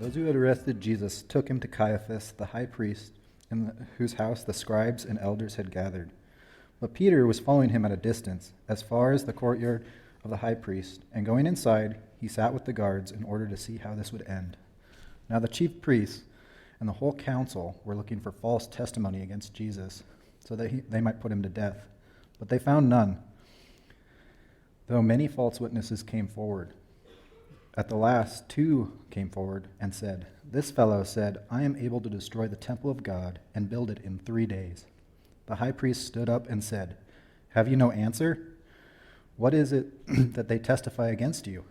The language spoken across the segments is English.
Those who had arrested Jesus took him to Caiaphas, the high priest, in whose house the scribes and elders had gathered. But Peter was following him at a distance, as far as the courtyard of the high priest, and going inside, he sat with the guards in order to see how this would end. Now the chief priests and the whole council were looking for false testimony against Jesus, so that they might put him to death. But they found none, though many false witnesses came forward. At the last, 2 came forward and said, "This fellow said, 'I am able to destroy the temple of God and build it in 3 days.'" The high priest stood up and said, "Have you no answer? What is it that they testify against you?"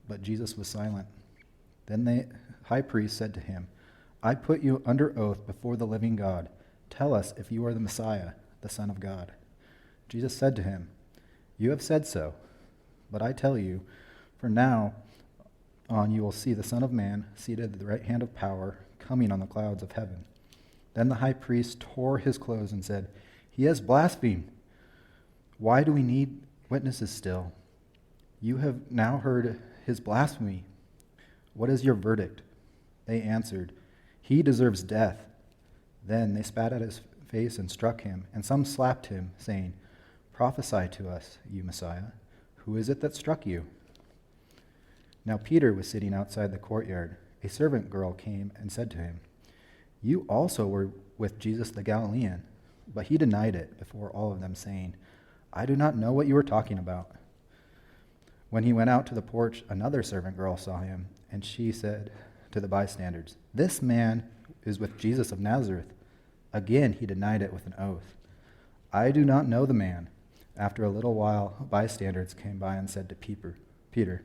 But Jesus was silent. Then the high priest said to him, "I put you under oath before the living God. Tell us if you are the Messiah, the Son of God." Jesus said to him, "You have said so. But I tell you, from now on you will see the Son of Man seated at the right hand of power, coming on the clouds of heaven." Then the high priest tore his clothes and said, "He has blasphemed. Why do we need witnesses still? You have now heard his blasphemy. What is your verdict?" They answered, "He deserves death." Then they spat at his face and struck him, and some slapped him, saying, "Prophesy to us, you Messiah. Who is it that struck you?" Now Peter was sitting outside the courtyard. A servant girl came and said to him, "You also were with Jesus the Galilean." But he denied it before all of them, saying, "I do not know what you are talking about." When he went out to the porch, another servant girl saw him, and she said to the bystanders, "This man is with Jesus of Nazareth." Again he denied it with an oath, "I do not know the man." After a little while, bystanders came by and said to Peter,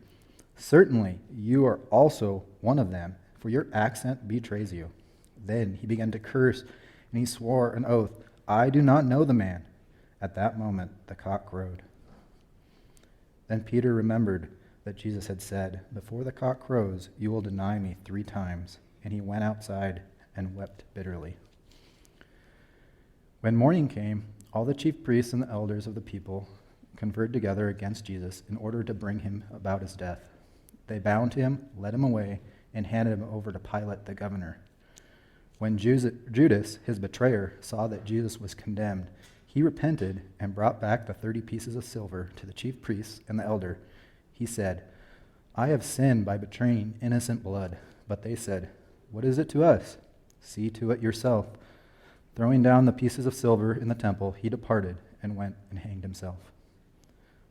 "Certainly you are also one of them, for your accent betrays you." Then he began to curse, and he swore an oath, "I do not know the man." At that moment the cock crowed. Then Peter remembered that Jesus had said, "Before the cock crows, you will deny me 3 times." And he went outside and wept bitterly. When morning came, all the chief priests and the elders of the people conferred together against Jesus in order to bring him about his death. They bound him, led him away, and handed him over to Pilate the governor. When Judas, his betrayer, saw that Jesus was condemned, he repented and brought back the 30 pieces of silver to the chief priests and the elder. He said, "I have sinned by betraying innocent blood." But they said, "What is it to us? See to it yourself." Throwing down the pieces of silver in the temple, he departed and went and hanged himself.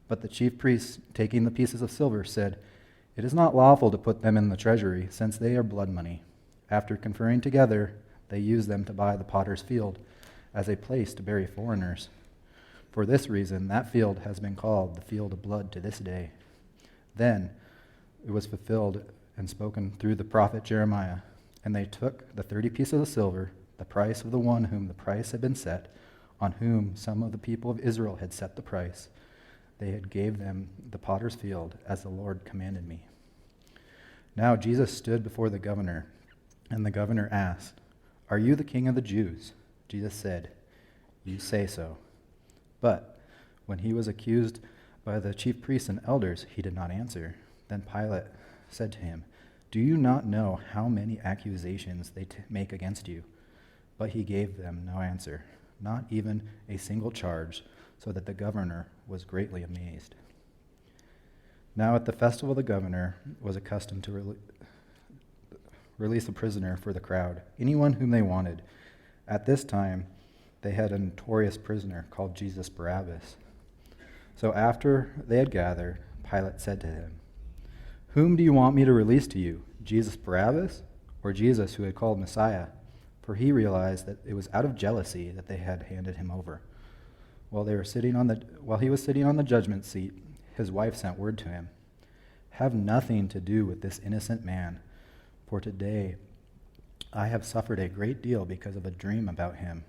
But the chief priests, taking the pieces of silver, said, "It is not lawful to put them in the treasury, since they are blood money." After conferring together, they used them to buy the potter's field as a place to bury foreigners. For this reason, that field has been called the field of blood to this day. Then it was fulfilled and spoken through the prophet Jeremiah. And they took the 30 pieces of silver, the price of the one whom the price had been set, on whom some of the people of Israel had set the price. They had gave them the potter's field, as the Lord commanded me. Now Jesus stood before the governor, and the governor asked, "Are you the king of the Jews?" Jesus said, "You say so." But when he was accused by the chief priests and elders, he did not answer. Then Pilate said to him, "Do you not know how many accusations they make against you?" But he gave them no answer, not even a single charge, so that the governor was greatly amazed. Now at the festival the governor was accustomed to release a prisoner for the crowd, anyone whom they wanted. At this time they had a notorious prisoner called Jesus Barabbas. So after they had gathered, Pilate said to him, "Whom do you want me to release to you, Jesus Barabbas, or Jesus who had called Messiah?" For he realized that it was out of jealousy that they had handed him over. While he was sitting on the judgment seat, his wife sent word to him, "Have nothing to do with this innocent man, for today I have suffered a great deal because of a dream about him."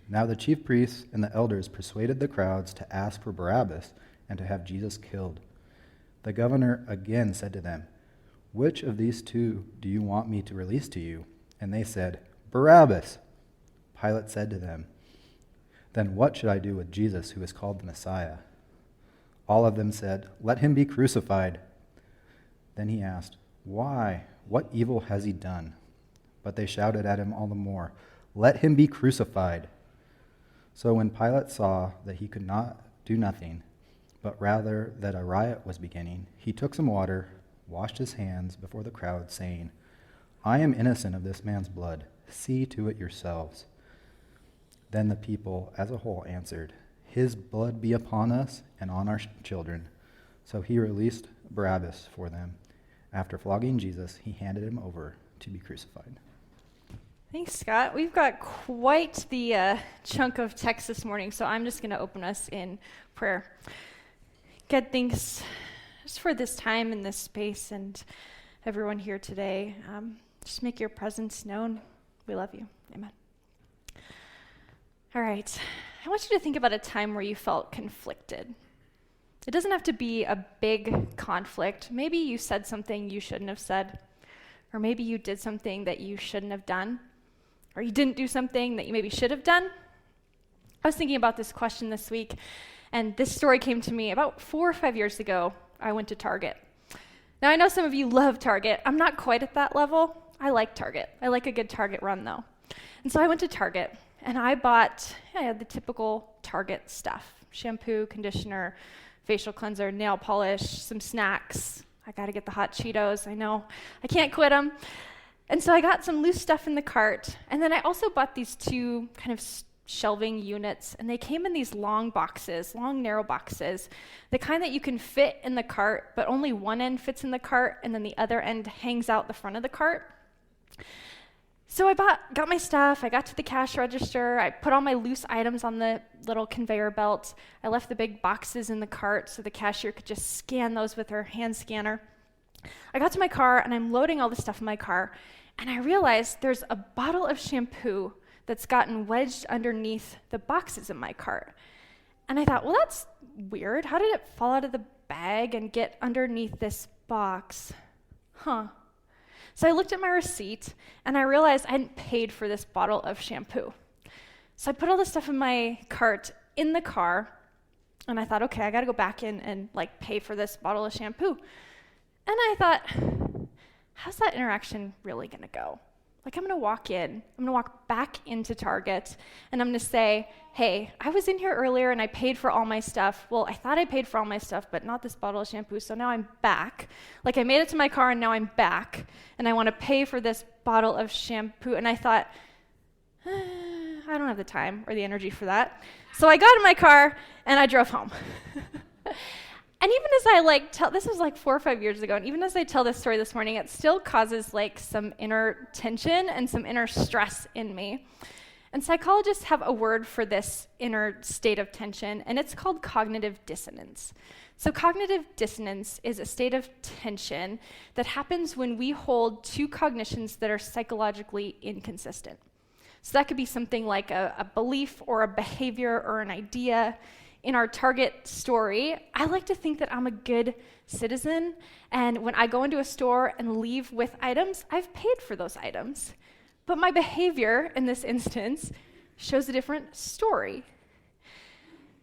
Now the chief priests and the elders persuaded the crowds to ask for Barabbas and to have Jesus killed. The governor again said to them, "Which of these 2 do you want me to release to you?" And they said, "Barabbas." Pilate said to them, "Then what should I do with Jesus, who is called the Messiah?" All of them said, "Let him be crucified." Then he asked, "Why? "What evil has he done?" But they shouted at him all the more, "Let him be crucified." So when Pilate saw that he could not do nothing, but rather that a riot was beginning, he took some water, washed his hands before the crowd, saying, "I am innocent of this man's blood. See to it yourselves." Then the people as a whole answered, "His blood be upon us and on our children." So he released Barabbas for them. After flogging Jesus, he handed him over to be crucified. Thanks, Scott. We've got quite the chunk of text this morning, so I'm just going to open us in prayer. God, thanks just for this time and this space and everyone here today. Just make your presence known. We love you. Amen. All right. I want you to think about a time where you felt conflicted. It doesn't have to be a big conflict. Maybe you said something you shouldn't have said, or maybe you did something that you shouldn't have done, or you didn't do something that you maybe should have done. I was thinking about this question this week, and this story came to me about 4 or 5 years ago. I went to Target. Now, I know some of you love Target. I'm not quite at that level. I like Target. I like a good Target run, though. And so I went to Target, and I bought the typical Target stuff: shampoo, conditioner, facial cleanser, nail polish, some snacks. I got to get the hot Cheetos. I know. I can't quit them. And so I got some loose stuff in the cart. And then I also bought these 2 kind of shelving units. And they came in these long boxes, long, narrow boxes, the kind that you can fit in the cart, but only one end fits in the cart, and then the other end hangs out the front of the cart. So I got my stuff, I got to the cash register, I put all my loose items on the little conveyor belt. I left the big boxes in the cart so the cashier could just scan those with her hand scanner. I got to my car and I'm loading all the stuff in my car, and I realized there's a bottle of shampoo that's gotten wedged underneath the boxes in my cart. And I thought, well, that's weird. How did it fall out of the bag and get underneath this box? So I looked at my receipt, and I realized I hadn't paid for this bottle of shampoo. So I put all the stuff in my cart in the car, and I thought, okay, I got to go back in and pay for this bottle of shampoo. And I thought, how's that interaction really going to go? I'm going to walk in, I'm going to walk back into Target, and I'm going to say, hey, I was in here earlier and I paid for all my stuff. Well, I thought I paid for all my stuff, but not this bottle of shampoo, so now I'm back. I made it to my car and now I'm back, and I want to pay for this bottle of shampoo. And I thought, I don't have the time or the energy for that. So I got in my car and I drove home. And even as I this was 4 or 5 years ago, and even as I tell this story this morning, it still causes some inner tension and some inner stress in me. And psychologists have a word for this inner state of tension, and it's called cognitive dissonance. So cognitive dissonance is a state of tension that happens when we hold 2 cognitions that are psychologically inconsistent. So that could be something like a belief or a behavior or an idea. In our Target story, I like to think that I'm a good citizen, and when I go into a store and leave with items, I've paid for those items. But my behavior in this instance shows a different story.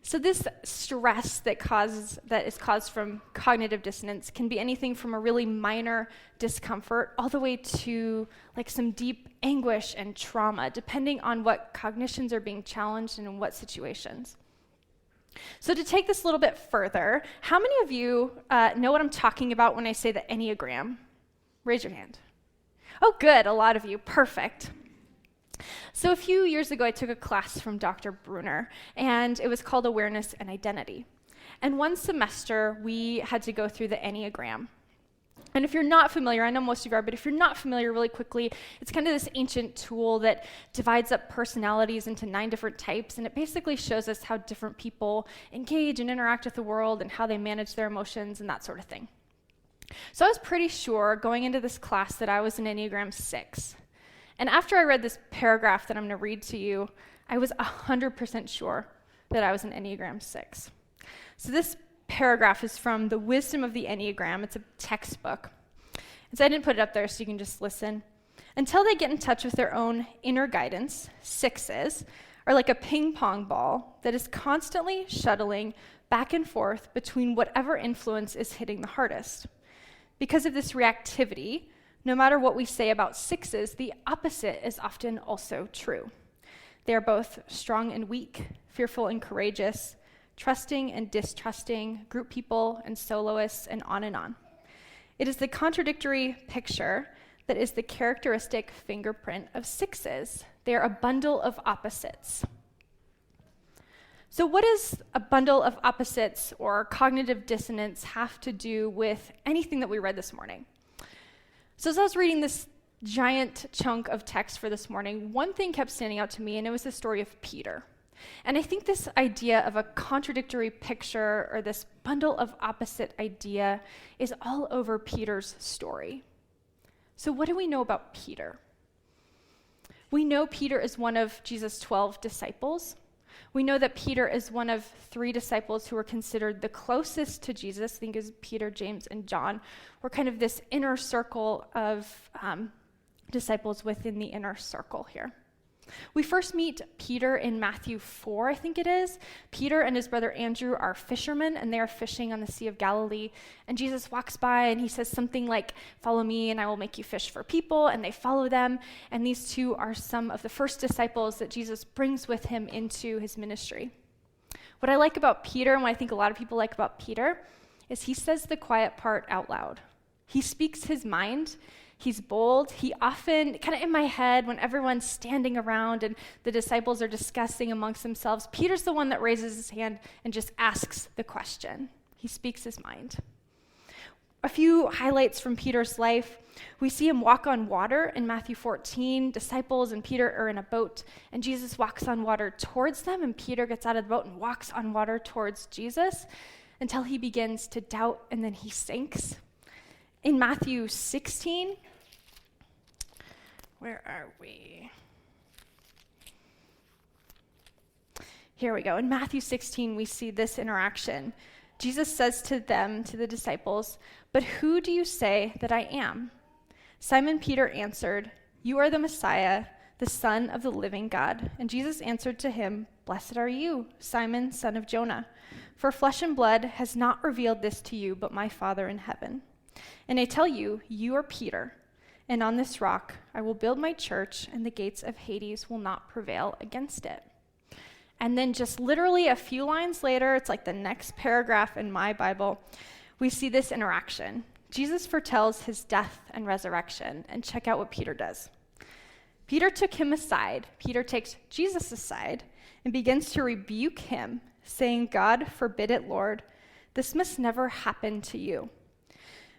So this stress that is caused from cognitive dissonance can be anything from a really minor discomfort all the way to some deep anguish and trauma, depending on what cognitions are being challenged and in what situations. So to take this a little bit further, how many of you know what I'm talking about when I say the Enneagram? Raise your hand. Oh, good, a lot of you. Perfect. So a few years ago, I took a class from Dr. Bruner, and it was called Awareness and Identity. And one semester, we had to go through the Enneagram. And if you're not familiar, I know most of you are, but if you're not familiar, really quickly, it's kind of this ancient tool that divides up personalities into 9 different types, and it basically shows us how different people engage and interact with the world and how they manage their emotions and that sort of thing. So I was pretty sure going into this class that I was an Enneagram 6. And after I read this paragraph that I'm going to read to you, I was 100% sure that I was an Enneagram 6. So this paragraph is from The Wisdom of the Enneagram. It's a textbook. And so I didn't put it up there so you can just listen. Until they get in touch with their own inner guidance, 6s are like a ping pong ball that is constantly shuttling back and forth between whatever influence is hitting the hardest. Because of this reactivity, No matter what we say about sixes, the opposite is often also true. They are both strong and weak, fearful and courageous, trusting and distrusting, group people and soloists, and on and on. It is the contradictory picture that is the characteristic fingerprint of sixes. They are a bundle of opposites. So what does a bundle of opposites or cognitive dissonance have to do with anything that we read this morning? So as I was reading this giant chunk of text for this morning, one thing kept standing out to me, and it was the story of Peter. And I think this idea of a contradictory picture or this bundle of opposite idea is all over Peter's story. So what do we know about Peter? We know Peter is one of Jesus' 12 disciples. We know that Peter is one of 3 disciples who were considered the closest to Jesus. I think it was Peter, James, and John. Were kind of this inner circle of disciples within the inner circle here. We first meet Peter in Matthew 4, I think it is. Peter and his brother Andrew are fishermen, and they are fishing on the Sea of Galilee. And Jesus walks by, and he says something like, "Follow me, and I will make you fish for people." And they follow them. And these 2 are some of the first disciples that Jesus brings with him into his ministry. What I like about Peter, and what I think a lot of people like about Peter, is he says the quiet part out loud. He speaks his mind. He's bold. He often, kind of in my head, when everyone's standing around and the disciples are discussing amongst themselves, Peter's the one that raises his hand and just asks the question. He speaks his mind. A few highlights from Peter's life. We see him walk on water in Matthew 14. Disciples and Peter are in a boat, and Jesus walks on water towards them, and Peter gets out of the boat and walks on water towards Jesus until he begins to doubt, and then he sinks. In Matthew 16, where are we? Here we go. In Matthew 16, we see this interaction. Jesus says to them, to the disciples, "But who do you say that I am?" Simon Peter answered, "You are the Messiah, the Son of the living God." And Jesus answered to him, "Blessed are you, Simon, son of Jonah, for flesh and blood has not revealed this to you, but my Father in heaven. And I tell you, you are Peter, and on this rock I will build my church, and the gates of Hades will not prevail against it." And then just literally a few lines later, it's like the next paragraph in my Bible, we see this interaction. Jesus foretells his death and resurrection, and check out what Peter does. Peter took him aside. Peter takes Jesus aside and begins to rebuke him, saying, "God forbid it, Lord. This must never happen to you."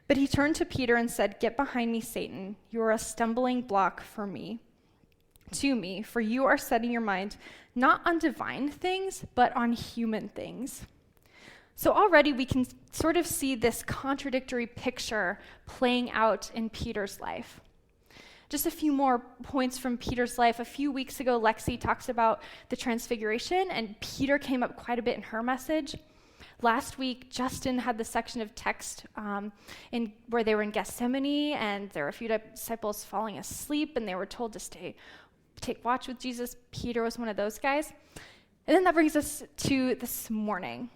But he turned to Peter and said, "Get behind me, Satan. You are a stumbling block to me, for you are setting your mind not on divine things, but on human things." So already we can sort of see this contradictory picture playing out in Peter's life. Just a few more points from Peter's life. A few weeks ago, Lexi talks about the transfiguration, and Peter came up quite a bit in her message. Last week, Justin had the section of text where they were in Gethsemane, and there were a few disciples falling asleep, and they were told to take watch with Jesus. Peter was one of those guys. And then that brings us to this morning,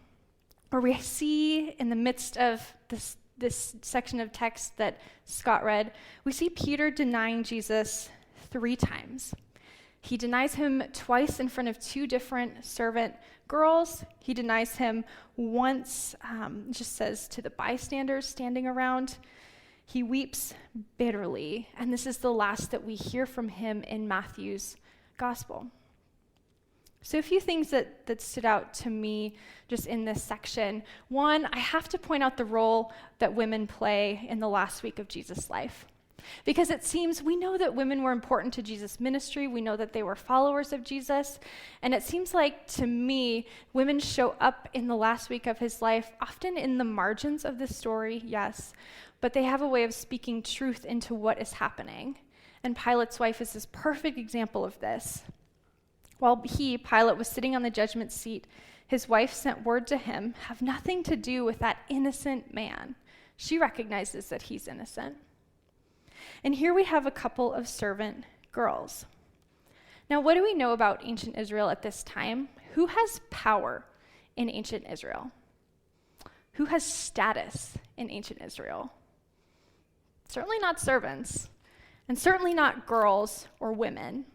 where we see in the midst of this section of text that Scott read, we see Peter denying Jesus 3 times. He denies him twice in front of 2 different servant girls. He denies him once, just says to the bystanders standing around. He weeps bitterly, and this is the last that we hear from him in Matthew's gospel. So a few things that stood out to me just in this section. One, I have to point out the role that women play in the last week of Jesus' life. Because it seems we know that women were important to Jesus' ministry. We know that they were followers of Jesus. And it seems like, to me, women show up in the last week of his life, often in the margins of the story, yes, but they have a way of speaking truth into what is happening. And Pilate's wife is this perfect example of this. While Pilate, was sitting on the judgment seat, his wife sent word to him, "Have nothing to do with that innocent man." She recognizes that he's innocent. And here we have a couple of servant girls. Now, what do we know about ancient Israel at this time? Who has power in ancient Israel? Who has status in ancient Israel? certainly not servants, and certainly not girls or women.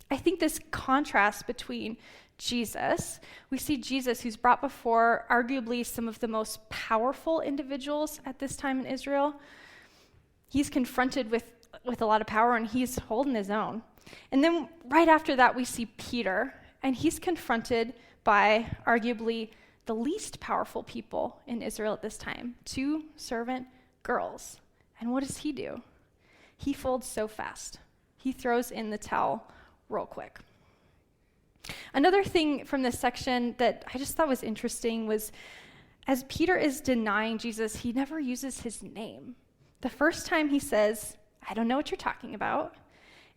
I think this contrast between Jesus, we see Jesus who's brought before arguably some of the most powerful individuals at this time in Israel. He's confronted with a lot of power, and he's holding his own. And then right after that, we see Peter, and he's confronted by arguably the least powerful people in Israel at this time, 2 servant girls. And what does he do? He folds so fast. He throws in the towel real quick. Another thing from this section that I just thought was interesting was as Peter is denying Jesus, he never uses his name. The first time he says, "I don't know what you're talking about."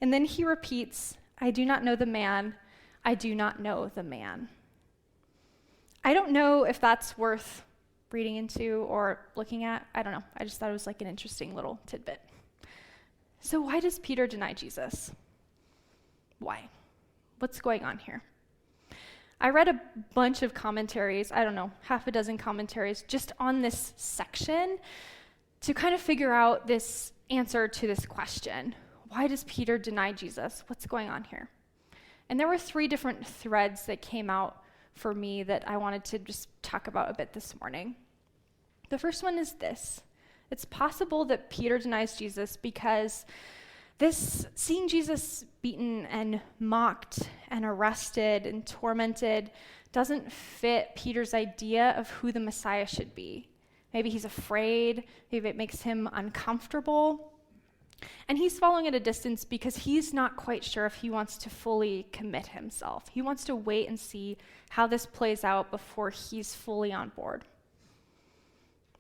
And then he repeats, "I do not know the man. I do not know the man." I don't know if that's worth reading into or looking at. I don't know. I just thought it was like an interesting little tidbit. So why does Peter deny Jesus? Why? What's going on here? I read a bunch of commentaries, I don't know, half a dozen commentaries just on this section to kind of figure out this answer to this question. Why does Peter deny Jesus? What's going on here? And there were 3 different threads that came out for me that I wanted to just talk about a bit this morning. The first one is this. It's possible that Peter denies Jesus because seeing Jesus beaten and mocked and arrested and tormented doesn't fit Peter's idea of who the Messiah should be. Maybe he's afraid, maybe it makes him uncomfortable. And he's following at a distance because he's not quite sure if he wants to fully commit himself. He wants to wait and see how this plays out before he's fully on board.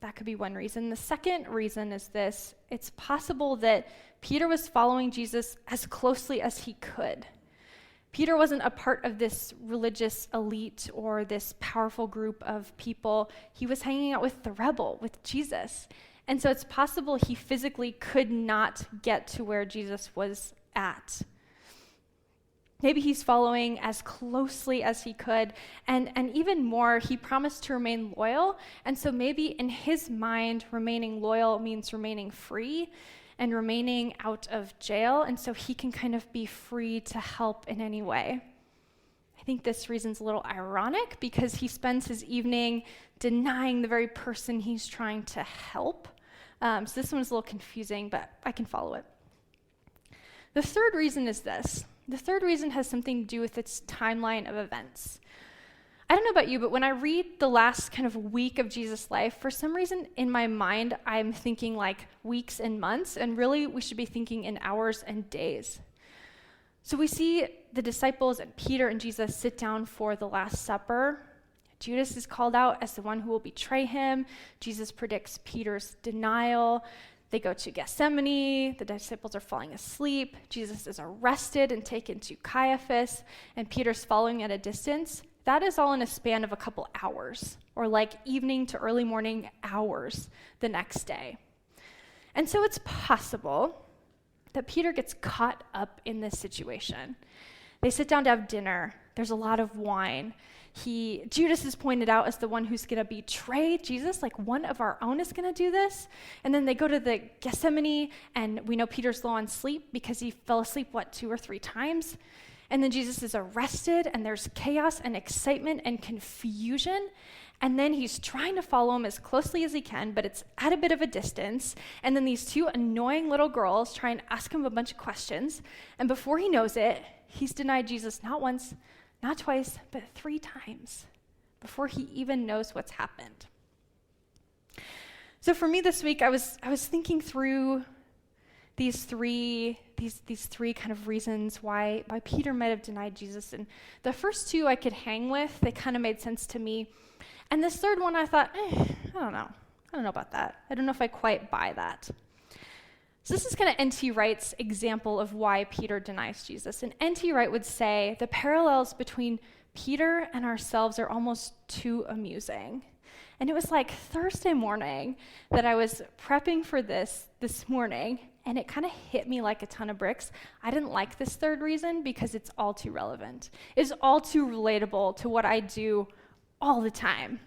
That could be one reason. The second reason is this. It's possible that Peter was following Jesus as closely as he could. Peter wasn't a part of this religious elite or this powerful group of people. He was hanging out with the rebel, with Jesus. And so it's possible he physically could not get to where Jesus was at. Maybe he's following as closely as he could, and even more, he promised to remain loyal, and so maybe in his mind, remaining loyal means remaining free and remaining out of jail, and so he can kind of be free to help in any way. I think this reason's a little ironic because he spends his evening denying the very person he's trying to help. So this one's a little confusing, but I can follow it. The third reason is this. The third reason has something to do with its timeline of events. I don't know about you, but when I read the last kind of week of Jesus' life, for some reason in my mind, I'm thinking like weeks and months, and really we should be thinking in hours and days. So we see the disciples and Peter and Jesus sit down for the Last Supper. Judas is called out as the one who will betray him. Jesus predicts Peter's denial. They go to Gethsemane, the disciples are falling asleep, Jesus is arrested and taken to Caiaphas, and Peter's following at a distance. That is all in a span of a couple hours, or like evening to early morning hours the next day. And so it's possible that Peter gets caught up in this situation. They sit down to have dinner, there's a lot of wine. Judas is pointed out as the one who's going to betray Jesus, like one of our own is going to do this. And then they go to the Gethsemane, and we know Peter's low on sleep because he fell asleep, 2 or 3 times. And then Jesus is arrested, and there's chaos and excitement and confusion. And then he's trying to follow him as closely as he can, but it's at a bit of a distance. And then these 2 annoying little girls try and ask him a bunch of questions. And before he knows it, he's denied Jesus not once, not twice, but 3 times before he even knows what's happened. So for me this week, I was thinking through these three kind of reasons why Peter might have denied Jesus. And the first 2 I could hang with. They kind of made sense to me. And this third one I thought, I don't know. I don't know about that. I don't know if I quite buy that. So this is kind of N.T. Wright's example of why Peter denies Jesus. And N.T. Wright would say the parallels between Peter and ourselves are almost too amusing. And it was like Thursday morning that I was prepping for this morning, and it kind of hit me like a ton of bricks. I didn't like this third reason because it's all too relevant. It's all too relatable to what I do all the time.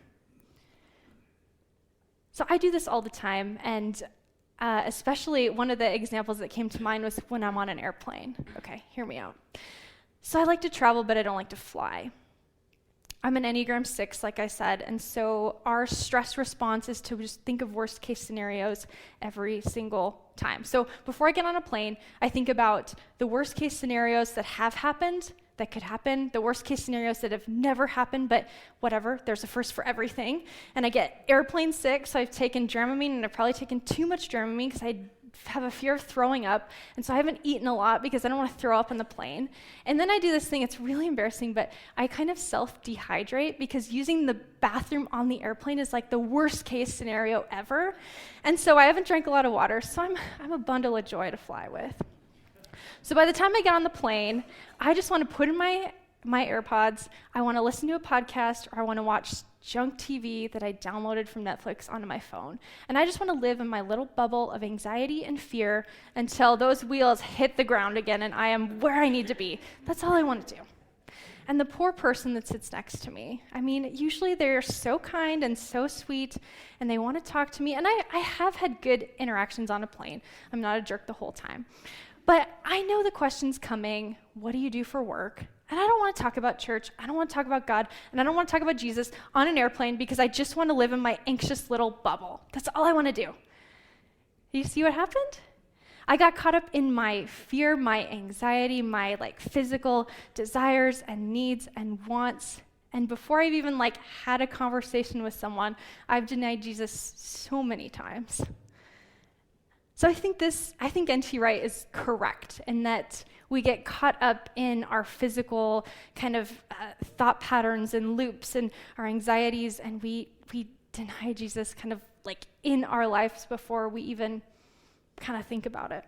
So I do this all the time, and Especially one of the examples that came to mind was when I'm on an airplane. Okay, hear me out. So I like to travel, but I don't like to fly. I'm an Enneagram 6, like I said, and so our stress response is to just think of worst case scenarios every single time. So before I get on a plane, I think about the worst case scenarios that have happened, that could happen, the worst case scenarios that have never happened, but whatever, there's a first for everything. And I get airplane sick, so I've taken Dramamine, and I've probably taken too much Dramamine because I have a fear of throwing up, and so I haven't eaten a lot because I don't want to throw up on the plane. And then I do this thing, it's really embarrassing, but I kind of self-dehydrate because using the bathroom on the airplane is like the worst case scenario ever. And so I haven't drank a lot of water, so I'm a bundle of joy to fly with. So by the time I get on the plane, I just want to put in my AirPods, I want to listen to a podcast, or I want to watch junk TV that I downloaded from Netflix onto my phone. And I just want to live in my little bubble of anxiety and fear until those wheels hit the ground again and I am where I need to be. That's all I want to do. And the poor person that sits next to me, I mean, usually they're so kind and so sweet, and they want to talk to me. And I have had good interactions on a plane. I'm not a jerk the whole time. But I know the question's coming, what do you do for work? And I don't want to talk about church, I don't want to talk about God, and I don't want to talk about Jesus on an airplane because I just want to live in my anxious little bubble. That's all I want to do. You see what happened? I got caught up in my fear, my anxiety, my physical desires and needs and wants. And before I've even had a conversation with someone, I've denied Jesus so many times. So I think N.T. Wright is correct in that we get caught up in our physical kind of thought patterns and loops and our anxieties, and we deny Jesus kind of in our lives before we even kind of think about it.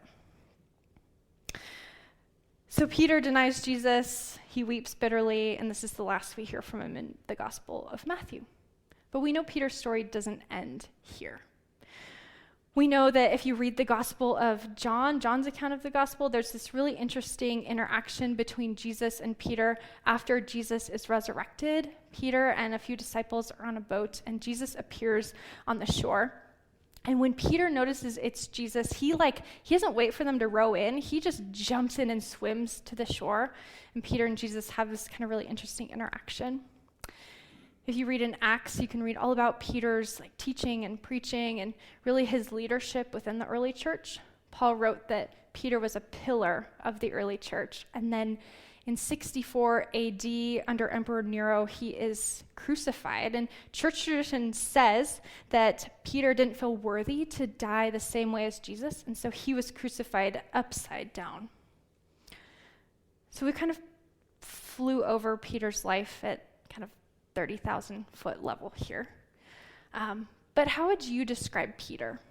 So Peter denies Jesus, he weeps bitterly, and this is the last we hear from him in the Gospel of Matthew. But we know Peter's story doesn't end here. We know that if you read the Gospel of John's account of the Gospel, there's this really interesting interaction between Jesus and Peter after Jesus is resurrected. Peter and a few disciples are on a boat, and Jesus appears on the shore. And when Peter notices it's Jesus, he doesn't wait for them to row in. He just jumps in and swims to the shore. And Peter and Jesus have this kind of really interesting interaction. If you read in Acts, you can read all about Peter's teaching and preaching and really his leadership within the early church. Paul wrote that Peter was a pillar of the early church. And then in 64 AD, under Emperor Nero, he is crucified. And church tradition says that Peter didn't feel worthy to die the same way as Jesus, and so he was crucified upside down. So we kind of flew over Peter's life at kind of 30,000 foot level here. But how would you describe Peter?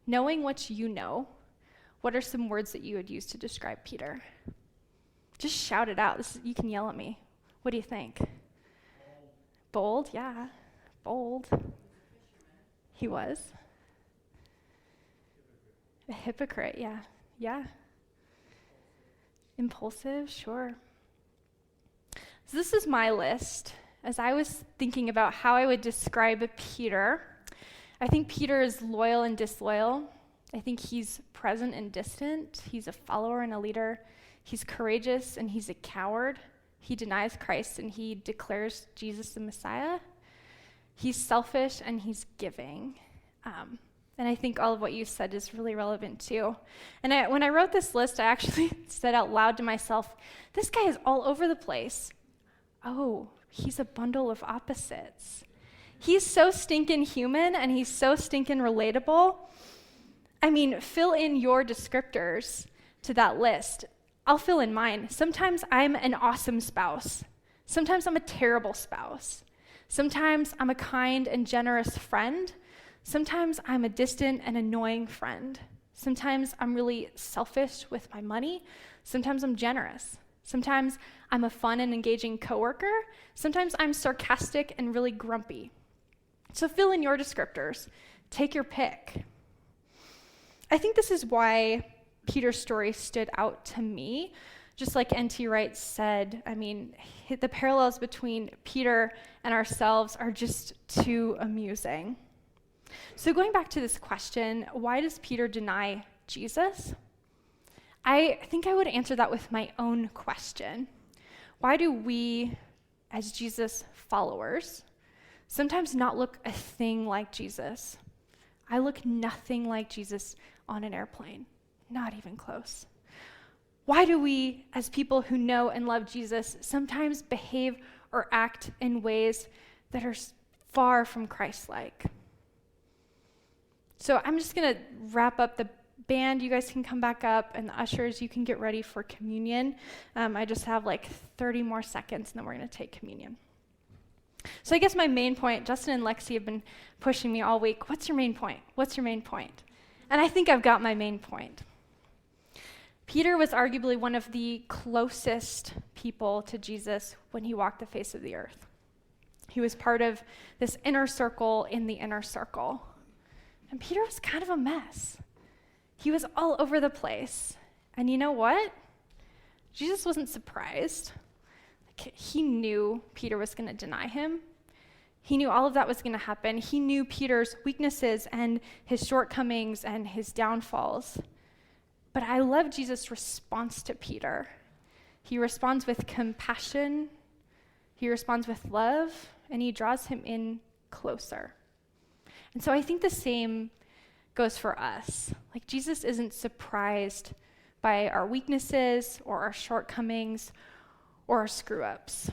Knowing what you know, what are some words that you would use to describe Peter? Just shout it out. You can yell at me. What do you think? Bold, yeah. Bold. He was. A hypocrite, yeah. Yeah. Impulsive, sure. So this is my list. As I was thinking about how I would describe Peter, I think Peter is loyal and disloyal. I think he's present and distant. He's a follower and a leader. He's courageous and he's a coward. He denies Christ and he declares Jesus the Messiah. He's selfish and he's giving. And I think all of what you said is really relevant too. And when I wrote this list, I actually said out loud to myself, this guy is all over the place. Oh, he's a bundle of opposites. He's so stinking human and he's so stinking relatable. I mean, fill in your descriptors to that list. I'll fill in mine. Sometimes I'm an awesome spouse. Sometimes I'm a terrible spouse. Sometimes I'm a kind and generous friend. Sometimes I'm a distant and annoying friend. Sometimes I'm really selfish with my money. Sometimes I'm generous. Sometimes I'm a fun and engaging coworker. Sometimes I'm sarcastic and really grumpy. So fill in your descriptors. Take your pick. I think this is why Peter's story stood out to me. Just like N.T. Wright said, I mean, the parallels between Peter and ourselves are just too amusing. So going back to this question, why does Peter deny Jesus? I think I would answer that with my own question. Why do we, as Jesus followers, sometimes not look a thing like Jesus? I look nothing like Jesus on an airplane, not even close. Why do we, as people who know and love Jesus, sometimes behave or act in ways that are far from Christ-like? So I'm just going to wrap up. The band, you guys can come back up, and the ushers, you can get ready for communion. I just have like 30 more seconds, and then we're going to take communion. So I guess my main point, Justin and Lexi have been pushing me all week. What's your main point? What's your main point? And I think I've got my main point. Peter was arguably one of the closest people to Jesus when he walked the face of the earth. He was part of this inner circle in the inner circle. And Peter was kind of a mess. He was all over the place. And you know what? Jesus wasn't surprised. He knew Peter was going to deny him. He knew all of that was going to happen. He knew Peter's weaknesses and his shortcomings and his downfalls. But I love Jesus' response to Peter. He responds with compassion. He responds with love, and he draws him in closer. And so I think the same goes for us. Like, Jesus isn't surprised by our weaknesses or our shortcomings or our screw-ups.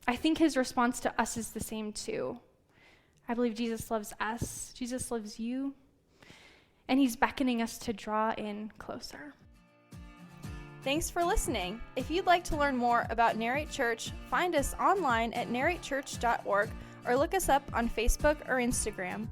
I think his response to us is the same too. I believe Jesus loves us. Jesus loves you. And he's beckoning us to draw in closer. Thanks for listening. If you'd like to learn more about Narrate Church, find us online at narratechurch.org or look us up on Facebook or Instagram.